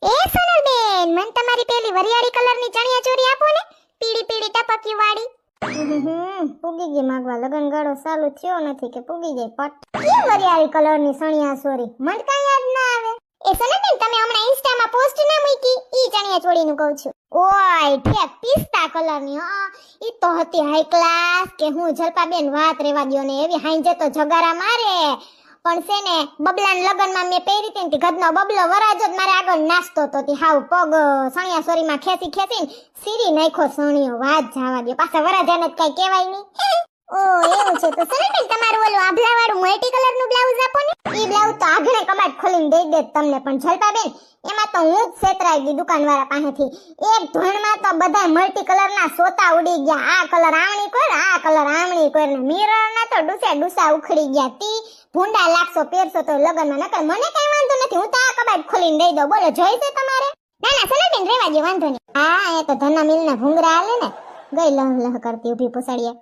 એ સોનલબેન, મન તમારી પેલી વરિયાળી કલરની ચણિયા ચોરી આપો ને, પીળી પીળી ટપકીયું વાળી. પૂગી ગઈ માંગવા, લગન ગાળો ચાલુ થયો નથી કે પૂગી ગઈ પટ. કે વરિયાળી કલરની ચણિયા ચોરી મન કાઈ યાદ ના આવે. એ સોનલબેન, તમે હમણાં ઇન્સ્ટામાં પોસ્ટ ના મૂકી ઈ ચણિયા ચોળીનું કહું છું. ઓય ઠેક પિસ્તા કલરની. હા ઈ તો હતી હાઈ ક્લાસ કે હું જલપાબેન વાત રેવા દ્યો ને, એવી હાંજે તો જગારા મારે. પણ છે ને બબલાન લગનમાં મેં પહેરી હતી ને ગદનો બબલો વરાજો મારે આગળ નાસ્તો તો તી હાવ પગ સણિયા સોરીમાં ખેસી ખેસીને સીરી નાખ્યો સણિયો. વાત જવા દો, પાછા વરાજાને કઈ કહેવાય નહીં. ઓ એવું છે તો સનલબેન, તમારું ઓલું આભલા વાળું મલ્ટી કલરનું બ્લાઉઝ આપો ને. ઈ બ્લાઉઝ તો આગળ કબાટ ખોલીને દઈ દે તમને. પણ જલપાબેન, એમાં તો હું જ છેતરાઈ ગઈ દુકાનવાળા પાસેથી. એક ધોણમાં તો બધા મલ્ટી કલરના સોતા ઉડી ગયા. આ કલર આમણી કોર, આ કલર આમણી કોર ને મિરરના તો ડુસા ઉખડી ગયા. તી ભૂંડા લાગશો પહેરશો તો લગનમાં. નકર મને કઈ વાંધો નથી, હું તો આ કબાટ ખોલીને દઈ દઉં. બોલો જોઈશે તમારે? ના ના સનલબેન, રેવા દે, વાંધો નહીં. હા એ તો ધના મિલના ભૂંગરા હાલે ને, ગઈ લહ લહ કરતી ઊભી પૂછાડીએ.